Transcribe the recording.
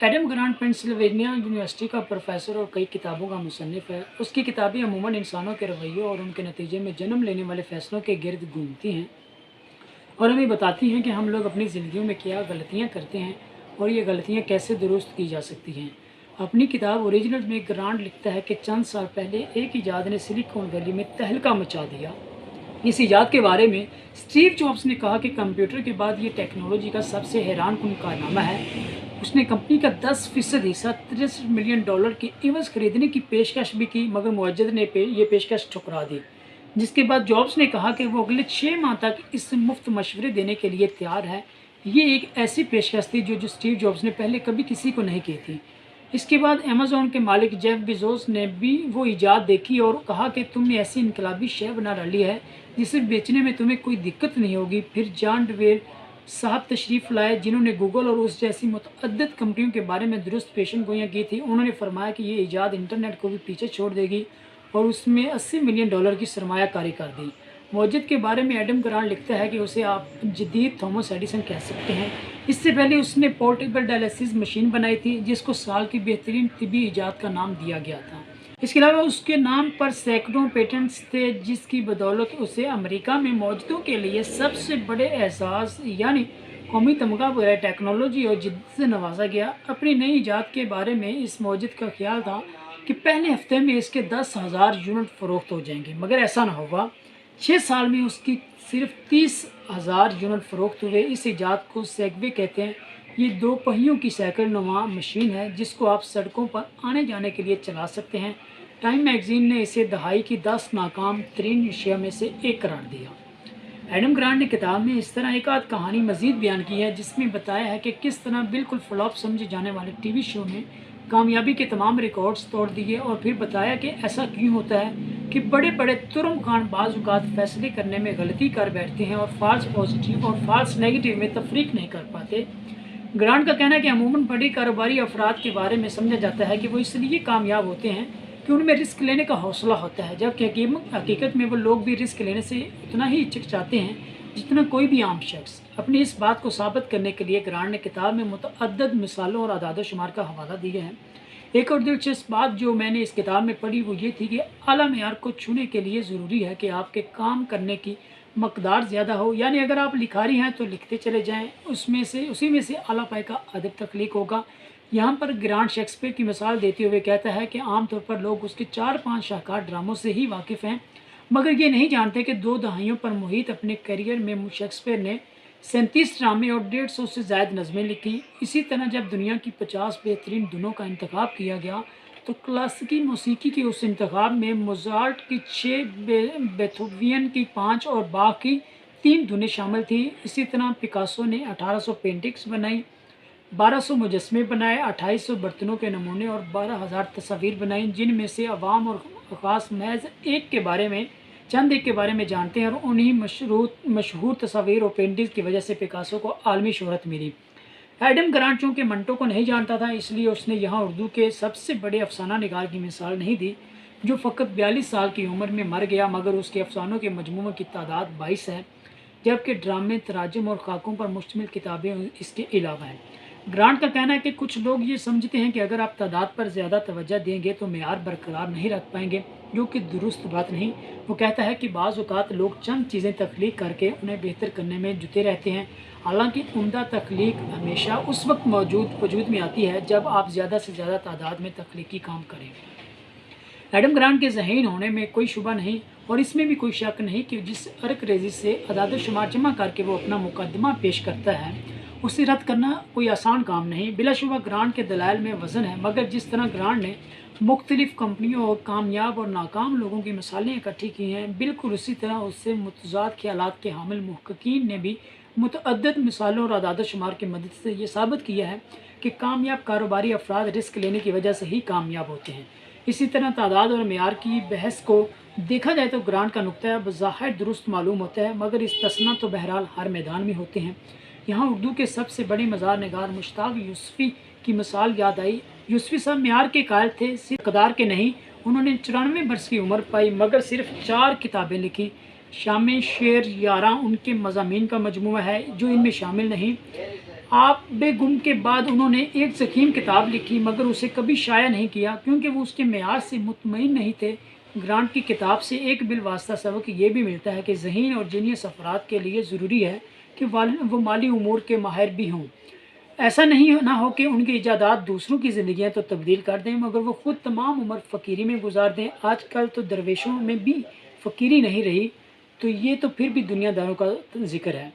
Adam grant Pennsylvania university का professor और कई किताबों का मुसन्निफ़ है। उसकी किताबें अमूमन इंसानों के रवैयों और उनके नतीजे में जन्म लेने वाले फैसलों के गिर्द घूमती हैं और हमें बताती हैं कि हम लोग अपनी ज़िंदगियों में क्या गलतियाँ करते हैं और ये गलतियाँ कैसे दुरुस्त की जा सकती हैं। अपनी किताब ओरिजिनल में ग्रांट लिखता है कि चंद साल पहले एक इजाद ने सिलिकॉन वैली में तहलका मचा दिया। इस इजाद के बारे में स्टीव जॉब्स ने कहा कि कंप्यूटर के बाद ये टेक्नोलॉजी का सबसे हैरानकुन कारनामा है। उसने कंपनी का 10% हिस्सा $63 मिलियन की इवज़ खरीदने की पेशकश भी की, मगर मुअज्जद ने ये पेशकश ठुकरा दी। जिसके बाद जॉब्स ने कहा कि वो अगले 6 माह तक इस मुफ्त मशवरे देने के लिए तैयार है। ये एक ऐसी पेशकश थी जो स्टीव जॉब्स ने पहले कभी किसी को नहीं की थी। इसके बाद अमेज़न के मालिक जेफ बेजोस ने भी वो इजाद देखी और कहा कि तुमने ऐसी इनकलाबी शय बना डाली है जिसे बेचने में तुम्हें कोई दिक्कत नहीं होगी। फिर जॉन डवेयर साहब तशरीफ़ लाए, जिन्होंने गूगल और उस जैसी मुतअद्दिद कंपनियों के बारे में दुरुस्त पेशन गोइयाँ की थी। उन्होंने फरमाया कि ये इजाद इंटरनेट को भी पीछे छोड़ देगी और उसमें $80 मिलियन की सरमायाकारी कर दी। मौजूद के बारे में एडम ग्रांट लिखता है कि उसे आप जदीद थॉमस एडिसन कह सकते हैं। इससे पहले उसने पोर्टेबल डायलिसिस मशीन बनाई थी जिसको साल की बेहतरीन तिबी इजाद का नाम दिया गया था। इसके अलावा उसके नाम पर सैकड़ों पेटेंट्स थे, जिसकी बदौलत उसे अमेरिका में मौजूदों के लिए सबसे बड़े एहसास यानी कौमी तमगा बरए टेक्नोलॉजी और जिद्दत से नवाजा गया। अपनी नई इजाद के बारे में इस मौजूद का ख्याल था कि पहले हफ्ते में इसके 10,000 यूनिट फ़रोख्त हो जाएंगे, मगर ऐसा ना हुआ। 6 साल में उसकी सिर्फ 30,000 यूनिट फ़रोख्त हुए। इस इजाद को सेगवे कहते हैं। ये 2 पहियों की साइकिल नुमा मशीन है जिसको आप सड़कों पर आने जाने के लिए चला सकते हैं। टाइम मैगज़ीन ने इसे दहाई की 10 नाकाम तरीन अशिया में से एक करार दिया। एडम ग्रांट ने किताब में इस तरह एक आध कहानी मज़ीद बयान की है जिसमें बताया है कि किस तरह बिल्कुल फ्लॉप समझे जाने वाले टीवी शो ने कामयाबी के तमाम रिकॉर्ड्स तोड़ दिए, और फिर बताया कि ऐसा क्यों होता है कि बड़े बड़े तुरम खान बाज़ औक़ात फैसले करने में गलती कर बैठते हैं और फ़ाल्स पॉजिटिव और फ़ाल्स नेगेटिव में तफरीक नहीं कर पाते। ग्रांट का कहना है कि अमूमन बड़ी कारोबारी अफराद के बारे में समझा जाता है कि वो इसलिए कामयाब होते हैं कि उनमें रिस्क लेने का हौसला होता है, जबकि हकीकत में वो लोग भी रिस्क लेने से उतना ही हिचकिचाते हैं जितना कोई भी आम शख्स। अपनी इस बात को साबित करने के लिए ग्रांट ने किताब में मुतअद्दिद मिसालों और अदाद शुमार का हवाला दिया है। एक और दिलचस्प बात जो मैंने इस किताब में पढ़ी वो ये थी कि आला मेयार को छूने के लिए ज़रूरी है कि आपके काम करने की मकदार ज़्यादा हो, यानी अगर आप लिखारी हैं तो लिखते चले जाएं, उसी में से आला पाए का अदब तख्लीक होगा। यहाँ पर ग्रांट शेक्सपियर की मिसाल देते हुए कहता है कि आमतौर पर लोग उसके 4-5 शाहकार ड्रामों से ही वाकिफ़ हैं, मगर ये नहीं जानते कि 2 दहाइयों पर मुहित अपने करियर में शेक्सपियर ने 37 ड्रामे और 150 से ज़ायद नज़में लिखी। इसी तरह जब दुनिया की 50 बेहतरीन धुनों का इंतखाब किया गया तो क्लासिकी मौसीकी के उस इंतखाब में मोज़ार्ट की 6, बेथोवियन की 5 और बाख की 3 धुनें शामिल थी। इसी तरह पिकासो ने 1800 पेंटिंग्स बनाई, 1200 मुजस्मे बनाए, 2800 बर्तनों के नमूने और 12,000 तस्वीर बनाई, जिनमें से अवाम और ख़ास महज चंद एक के बारे में जानते हैं, और उन्हीं मशहूर तस्वीर और पेंटिंग्स की वजह से पिकासो को आलमी शोहरत मिली। एडम ग्रांट चूँकि मंटो को नहीं जानता था, इसलिए उसने यहाँ उर्दू के सबसे बड़े अफसाना निगार की मिसाल नहीं दी, जो फ़कत 42 साल की उम्र में मर गया, मगर उसके अफसानों के मजमूए की तादाद 22 है, जबकि ड्रामे, तराजुम और खाकों पर मुश्तमिल किताबें इसके अलावा हैं। ग्रांट का कहना है कि कुछ लोग ये समझते हैं कि अगर आप तादाद पर ज़्यादा तवज्जो देंगे तो मेयार बरकरार नहीं रख पाएंगे, जो कि दुरुस्त बात नहीं। वो कहता है कि बाज़ औक़ात लोग चंद चीज़ें तख्लीक करके उन्हें बेहतर करने में जुटे रहते हैं, हालांकि उम्दा तख्लीक हमेशा उस वक्त वजूद में आती है जब आप ज़्यादा से ज़्यादा तादाद में तख्लीकी काम करें। एडम ग्रांट के ज़हीन होने में कोई शुबा नहीं और इसमें भी कोई शक नहीं कि जिस अर्क रेजी से अदाद शुमार जमा करके वो अपना मुकदमा पेश करता है, उसे रद्द करना कोई आसान काम नहीं। बिलाशुबा ग्रांट के दलाइल में वज़न है, मगर जिस तरह ग्रांट ने मुख्तलिफ़ कंपनियों और कामयाब और नाकाम लोगों की मिसालें इकट्ठी की हैं, बिल्कुल उसी तरह उससे मुतज़ाद ख्यालात के हामिल मुहक्किकीन ने भी मुतअद्दिद मिसालों और अदाद शुमार की मदद से ये साबित किया है कि कामयाब कारोबारी अफराद रिस्क लेने की वजह से ही कामयाब होते हैं। इसी तरह तादाद और मेयार की बहस को देखा जाए तो ग्रांट का नुक्ता बज़ाहिर दुरुस्त मालूम होता है, मगर इस्तिस्ना तो बहरहाल हर मैदान में होते हैं। यहाँ उर्दू के सबसे बड़े मज़ार निगार मुश्ताक यूसुफ़ी की मिसाल याद आई। यूसुफ़ी साहब मेयार के कायल थे, सिर्फ कदार के नहीं। उन्होंने 94 बरस की उम्र पाई, मगर सिर्फ 4 किताबें लिखी। शाम शेर 11 उनके मज़ामीन का मजमूआ है जो इनमें शामिल नहीं। آپ بے گم کے بعد انہوں نے ایک ضخیم کتاب لکھی مگر اسے کبھی شائع نہیں کیا کیونکہ وہ اس کے معیار سے مطمئن نہیں تھے۔ گرانٹ کی کتاب سے ایک بالواسطہ سبق یہ بھی ملتا ہے کہ ذہین اور جینیس افراد کے لیے ضروری ہے کہ وہ مالی امور کے ماہر بھی ہوں۔ ایسا نہیں نہ ہو کہ ان کی ایجادات دوسروں کی زندگیاں تو تبدیل کر دیں مگر وہ خود تمام عمر فقیری میں گزار دیں۔ آج کل تو درویشوں میں بھی فقیری نہیں رہی، تو یہ تو پھر بھی دنیا داروں کا ذکر ہے۔